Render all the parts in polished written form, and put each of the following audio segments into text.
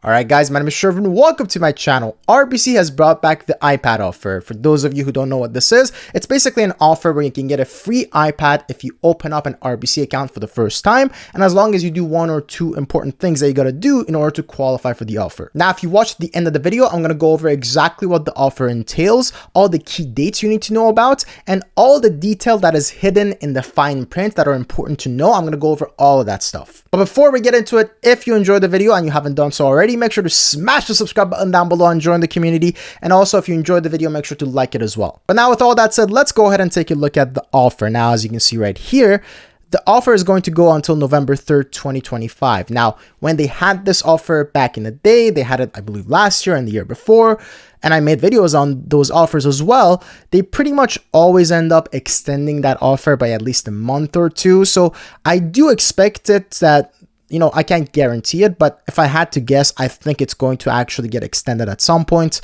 All right, guys, my name is Shervin. Welcome to my channel. RBC has brought back the iPad offer. For those of you who don't know what this is, it's basically an offer where you can get a free iPad if you open up an RBC account for the first time, and as long as you do one or two important things that you got to do in order to qualify for the offer. Now, if you watch the end of the video, I'm going to go over exactly what the offer entails, all the key dates you need to know about, and all the detail that is hidden in the fine print that are important to know. I'm going to go over all of that stuff. But before we get into it, if you enjoyed the video and you haven't done so already, make sure to smash the subscribe button down below and join the community. And also, if you enjoyed the video, make sure to like it as well. But now with all that said, let's go ahead and take a look at the offer. Now, as you can see right here, the offer is going to go until November 3rd, 2025. Now, when they had this offer back in the day, they had it, I believe, last year and the year before, and I made videos on those offers as well. They pretty much always end up extending that offer by at least a month or two. So I do expect it that, you know, I can't guarantee it, but if I had to guess, I think it's going to actually get extended at some point.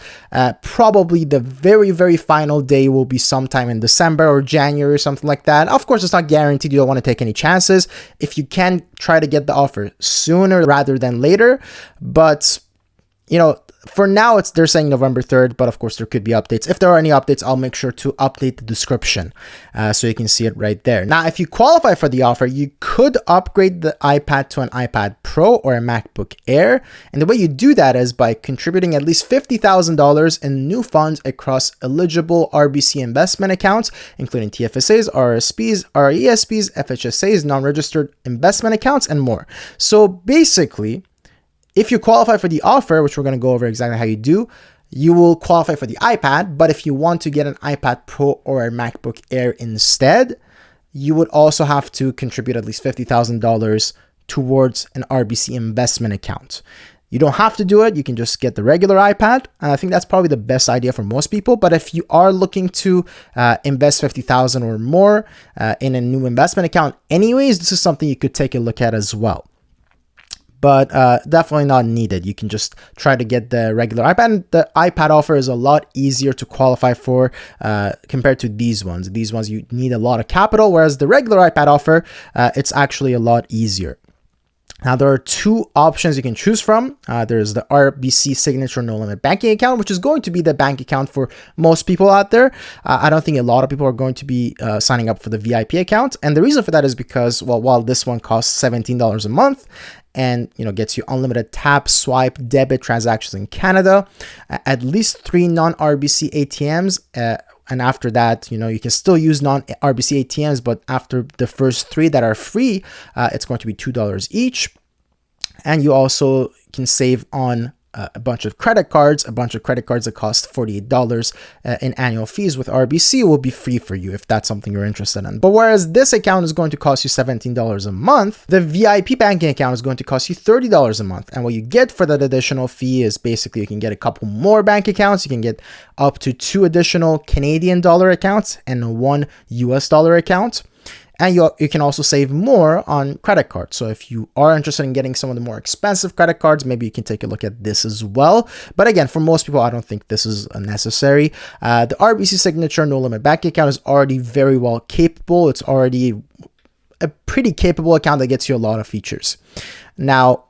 Probably the very final day will be sometime in December or January or something like that. Of course, it's not guaranteed. You don't want to take any chances. If you can, try to get the offer sooner rather than later. But, you know, for now, they're saying November 3rd, but of course there could be updates. If there are any updates, I'll make sure to update the description so you can see it right there. Now, if you qualify for the offer, you could upgrade the iPad to an iPad Pro or a MacBook Air. And the way you do that is by contributing at least $50,000 in new funds across eligible RBC investment accounts, including TFSAs, RSPs, RESPs, FHSAs, non-registered investment accounts, and more. So basically, if you qualify for the offer, which we're going to go over exactly how you do, you will qualify for the iPad. But if you want to get an iPad Pro or a MacBook Air instead, you would also have to contribute at least $50,000 towards an RBC investment account. You don't have to do it. You can just get the regular iPad. And I think that's probably the best idea for most people. But if you are looking to invest $50,000 or more in a new investment account anyways, this is something you could take a look at as well. But definitely not needed. You can just try to get the regular iPad. And the iPad offer is a lot easier to qualify for compared to these ones. These ones, you need a lot of capital, whereas the regular iPad offer, it's actually a lot easier. Now, there are two options you can choose from. There's the RBC Signature No Limit Banking account, which is going to be the bank account for most people out there. I don't think a lot of people are going to be signing up for the VIP account. And the reason for that is because, well, while this one costs $17 a month, and, you know, gets you unlimited tap, swipe, debit transactions in Canada, at least 3 non-RBC ATMs, and after that, you know, you can still use non-RBC ATMs, but after the first 3 that are free, it's going to be $2 each. And you also can save on a bunch of credit cards. A bunch of credit cards that cost $48 in annual fees with RBC will be free for you if that's something you're interested in. But whereas this account is going to cost you $17 a month, the VIP banking account is going to cost you $30 a month. And what you get for that additional fee is basically you can get a couple more bank accounts. You can get up to 2 additional Canadian dollar accounts and 1 US dollar account. And you can also save more on credit cards. So if you are interested in getting some of the more expensive credit cards, maybe you can take a look at this as well. But again, for most people, I don't think this is necessary. The RBC Signature No Limit Bank account is already very well capable. It's already a pretty capable account that gets you a lot of features. Now,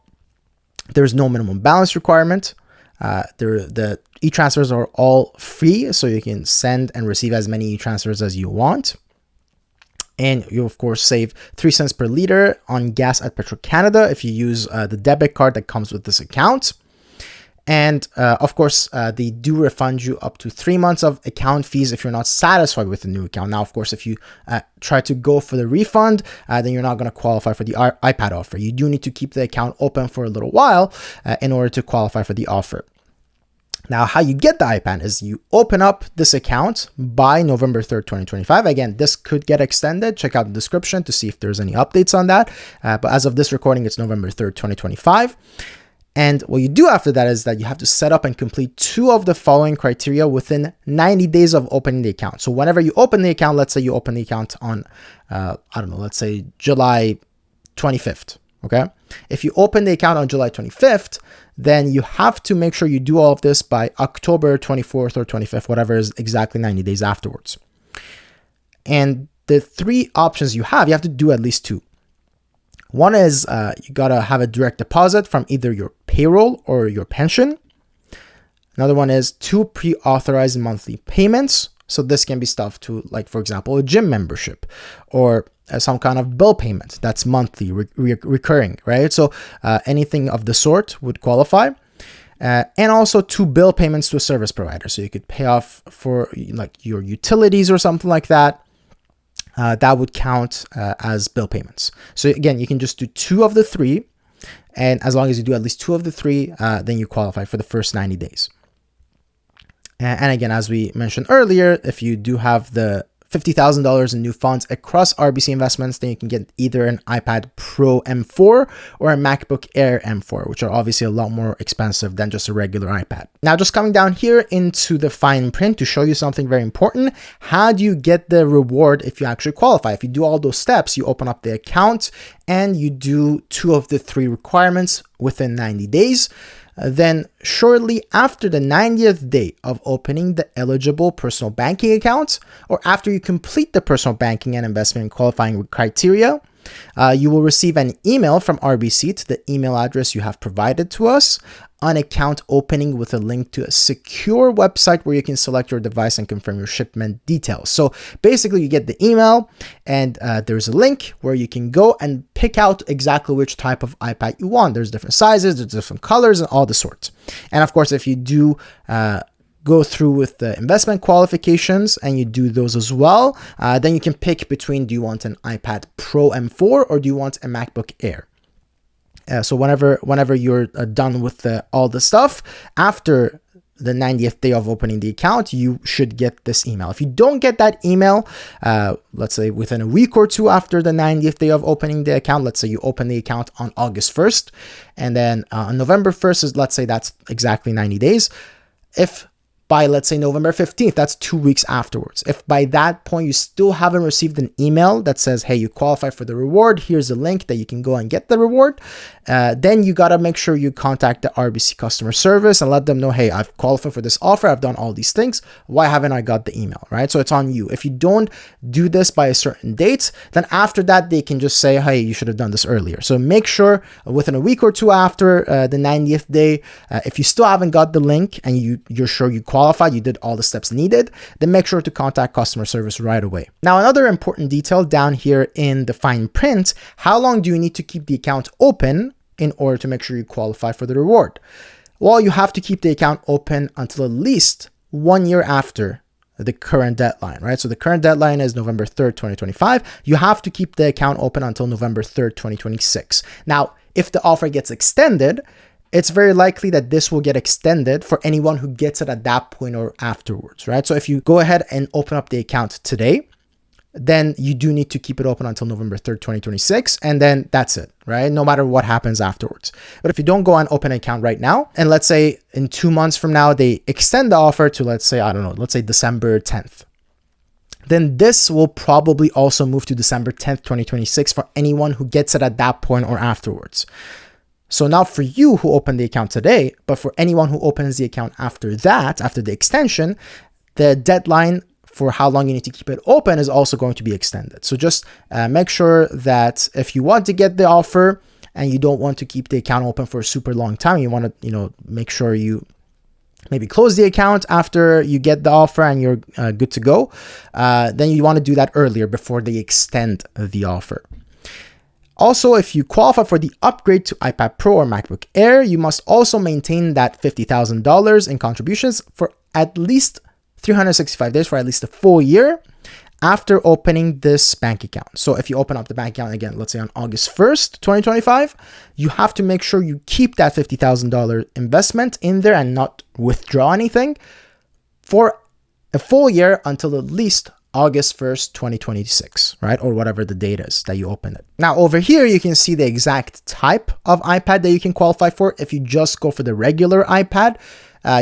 there's no minimum balance requirement. The e-transfers are all free, so you can send and receive as many e-transfers as you want. And you, of course, save 3 cents per liter on gas at Petro-Canada if you use the debit card that comes with this account. And of course, they do refund you up to 3 months of account fees if you're not satisfied with the new account. Now, of course, if you try to go for the refund, then you're not going to qualify for the iPad offer. You do need to keep the account open for a little while in order to qualify for the offer. Now, how you get the iPad is you open up this account by November 3rd, 2025. Again, this could get extended. Check out the description to see if there's any updates on that. But as of this recording, it's November 3rd, 2025. And what you do after that is that you have to set up and complete 2 of the following criteria within 90 days of opening the account. So whenever you open the account, let's say you open the account on, I don't know, let's say July 25th. Okay. If you open the account on July 25th, then you have to make sure you do all of this by October 24th or 25th, whatever is exactly 90 days afterwards. And the 3 options you have to do at least 2. One is you gotta have a direct deposit from either your payroll or your pension. Another one is 2 pre-authorized monthly payments. So this can be stuff to, like, for example, a gym membership or some kind of bill payment that's monthly, recurring, right? So anything of the sort would qualify. And also 2 bill payments to a service provider. So you could pay off for like your utilities or something like that. That would count as bill payments. So again, you can just do 2 of the 3. And as long as you do at least 2 of the 3, then you qualify for the first 90 days. And again, as we mentioned earlier, if you do have the $50,000 in new funds across RBC investments, then you can get either an iPad Pro M4 or a MacBook Air M4, which are obviously a lot more expensive than just a regular iPad. Now, just coming down here into the fine print to show you something very important. How do you get the reward if you actually qualify? If you do all those steps, you open up the account and you do 2 of the 3 requirements within 90 days. Then shortly after the 90th day of opening the eligible personal banking account, or after you complete the personal banking and investment qualifying criteria, you will receive an email from RBC to the email address you have provided to us, an account opening with a link to a secure website where you can select your device and confirm your shipment details. So basically you get the email and there's a link where you can go and pick out exactly which type of iPad you want. There's different sizes, there's different colors and all the sorts. And of course, if you do go through with the investment qualifications and you do those as well, then you can pick between, do you want an iPad Pro M4 or do you want a MacBook Air? So whenever you're done with all the stuff, after the 90th day of opening the account, you should get this email. If you don't get that email, let's say within a week or 2 after the 90th day of opening the account, let's say you open the account on August 1st, and then on November 1st is, let's say that's exactly 90 days. If by, let's say, November 15th, that's 2 weeks afterwards. If by that point you still haven't received an email that says, hey, you qualify for the reward, here's a link that you can go and get the reward, then you got to make sure you contact the RBC customer service and let them know, hey, I've qualified for this offer, I've done all these things, why haven't I got the email, right? So it's on you. If you don't do this by a certain date, then after that, they can just say, hey, you should have done this earlier. So make sure within a week or 2 after the 90th day, if you still haven't got the link and you're sure you qualified, you did all the steps needed, then make sure to contact customer service right away. Now, another important detail down here in the fine print, how long do you need to keep the account open in order to make sure you qualify for the reward? Well, you have to keep the account open until at least 1 year after the current deadline, right? So the current deadline is November 3rd, 2025. You have to keep the account open until November 3rd, 2026. Now, if the offer gets extended, it's very likely that this will get extended for anyone who gets it at that point or afterwards, right? So if you go ahead and open up the account today, then you do need to keep it open until November 3rd, 2026. And then that's it, right? No matter what happens afterwards. But if you don't go and open an account right now, and let's say in 2 months from now, they extend the offer to, let's say, I don't know, let's say December 10th. Then this will probably also move to December 10th, 2026 for anyone who gets it at that point or afterwards. So now for you who opened the account today, but for anyone who opens the account after that, after the extension, the deadline for how long you need to keep it open is also going to be extended. So just make sure that if you want to get the offer and you don't want to keep the account open for a super long time, you want to, make sure you maybe close the account after you get the offer and you're good to go, then you want to do that earlier before they extend the offer. Also, if you qualify for the upgrade to iPad Pro or MacBook Air, you must also maintain that $50,000 in contributions for at least 365 days, for at least a full year after opening this bank account. So if you open up the bank account again, let's say on August 1st, 2025, you have to make sure you keep that $50,000 investment in there and not withdraw anything for a full year until at least August 1st, 2026, right? Or whatever the date is that you open it. Now over here, you can see the exact type of iPad that you can qualify for. If you just go for the regular iPad,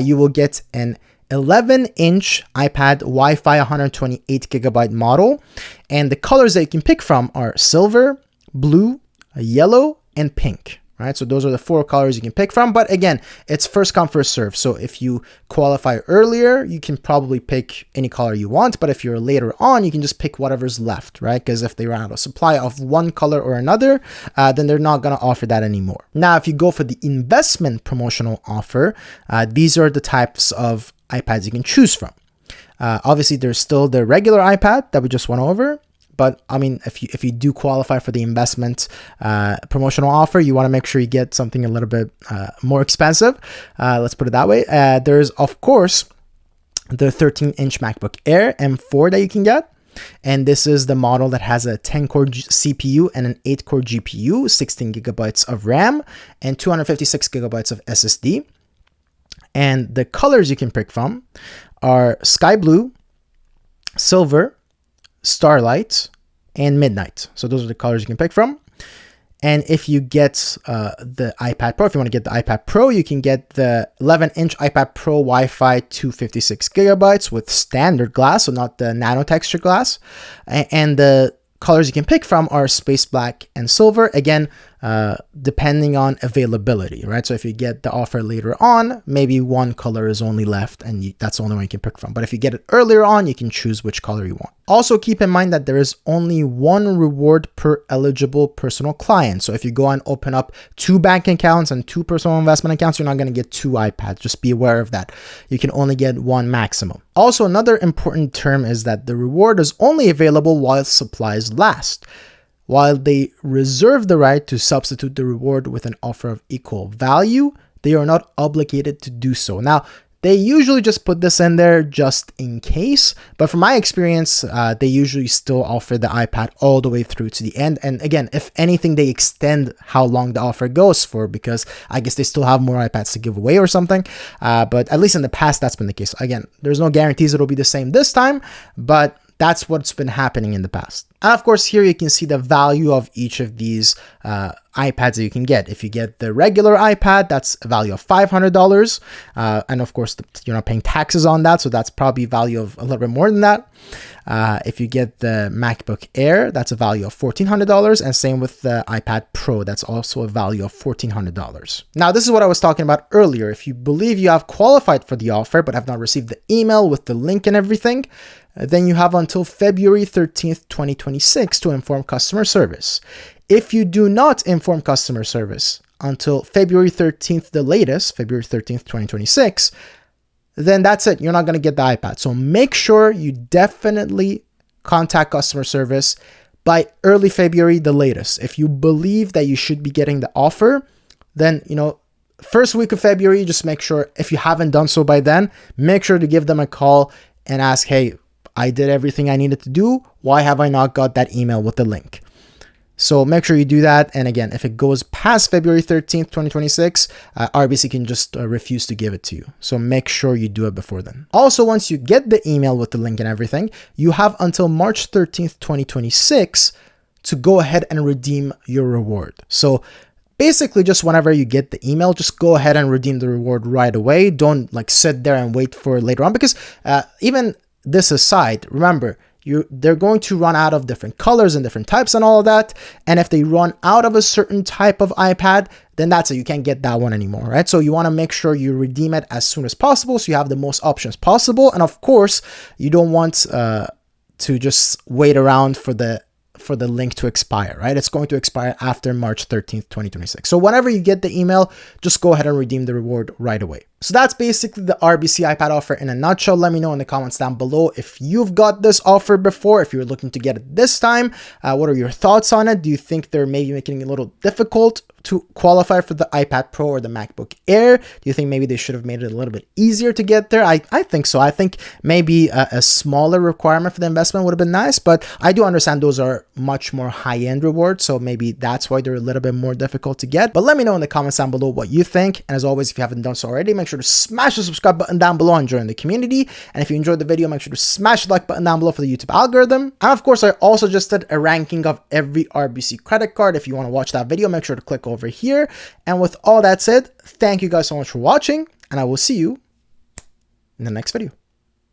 you will get an 11-inch iPad Wi-Fi 128GB model. And the colors that you can pick from are silver, blue, yellow, and pink, right? So those are the 4 colors you can pick from. But again, it's first come, first serve. So if you qualify earlier, you can probably pick any color you want. But if you're later on, you can just pick whatever's left, right? Because if they run out of supply of one color or another, then they're not going to offer that anymore. Now, if you go for the investment promotional offer, these are the types of iPads you can choose from. Obviously, there's still the regular iPad that we just went over. But I mean, if you do qualify for the investment promotional offer, you want to make sure you get something a little bit more expensive. Let's put it that way. There's, of course, the 13-inch MacBook Air M4 that you can get. And this is the model that has a 10-core CPU and an 8-core GPU, 16 gigabytes of RAM, and 256 gigabytes of SSD. And the colors you can pick from are sky blue, silver, starlight, and midnight. So those are the colors you can pick from. And if you get the iPad Pro, if you want to get the iPad Pro, you can get the 11-inch iPad Pro Wi-Fi 256 gigabytes with standard glass, so not the nano texture glass. And the colors you can pick from are space black and silver, again, depending on availability, right? So if you get the offer later on, maybe one color is only left and that's the only one you can pick from. But if you get it earlier on, you can choose which color you want. Also keep in mind that there is only one reward per eligible personal client. So if you go and open up 2 bank accounts and 2 personal investment accounts, you're not going to get 2 iPads. Just be aware of that. You can only get 1 maximum. Also, another important term is that the reward is only available while supplies last. While they reserve the right to substitute the reward with an offer of equal value, they are not obligated to do so. Now, they usually just put this in there just in case, but from my experience, they usually still offer the iPad all the way through to the end. And again, if anything, they extend how long the offer goes for, because I guess they still have more iPads to give away or something. But at least in the past, that's been the case. Again, there's no guarantees it'll be the same this time, but that's what's been happening in the past. And of course, here you can see the value of each of these iPads that you can get. If you get the regular iPad, that's a value of $500. And of course, you're not paying taxes on that, so that's probably a value of a little bit more than that. If you get the MacBook Air, that's a value of $1,400. And same with the iPad Pro, that's also a value of $1,400. Now, this is what I was talking about earlier. If you believe you have qualified for the offer, but have not received the email with the link and everything, then you have until February 13th, 2026 to inform customer service. If you do not inform customer service until February 13th, the latest, February 13th, 2026, then that's it. You're not going to get the iPad. So make sure you definitely contact customer service by early February, the latest. If you believe that you should be getting the offer, then, first week of February, just make sure, if you haven't done so by then, make sure to give them a call and ask, hey, I did everything I needed to do. Why have I not got that email with the link? So make sure you do that. And again, if it goes past February 13th, 2026, RBC can just refuse to give it to you. So make sure you do it before then. Also, once you get the email with the link and everything, you have until March 13th, 2026 to go ahead and redeem your reward. So basically, just whenever you get the email, just go ahead and redeem the reward right away. Don't sit there and wait for later on, because even this aside, remember, they're going to run out of different colors and different types and all of that. And if they run out of a certain type of iPad, then that's it. You can't get that one anymore, right? So you want to make sure you redeem it as soon as possible so you have the most options possible. And of course, you don't want to just wait around for the link to expire, right? It's going to expire after March 13th, 2026. So whenever you get the email, just go ahead and redeem the reward right away. So that's basically the RBC iPad offer in a nutshell. Let me know in the comments down below if you've got this offer before, if you're looking to get it this time. What are your thoughts on it? Do you think they're maybe making it a little difficult to qualify for the iPad Pro or the MacBook Air? Do you think maybe they should have made it a little bit easier to get there? I think so. I think maybe a smaller requirement for the investment would have been nice, but I do understand those are much more high-end rewards, so maybe that's why they're a little bit more difficult to get. But let me know in the comments down below what you think. And as always, if you haven't done so already, make sure to smash the subscribe button down below and join the community. And if you enjoyed the video, make sure to smash the like button down below for the YouTube algorithm. And of course, I also just did a ranking of every RBC credit card. If you want to watch that video, make sure to click over here. And with all that said, thank you guys so much for watching, and I will see you in the next video.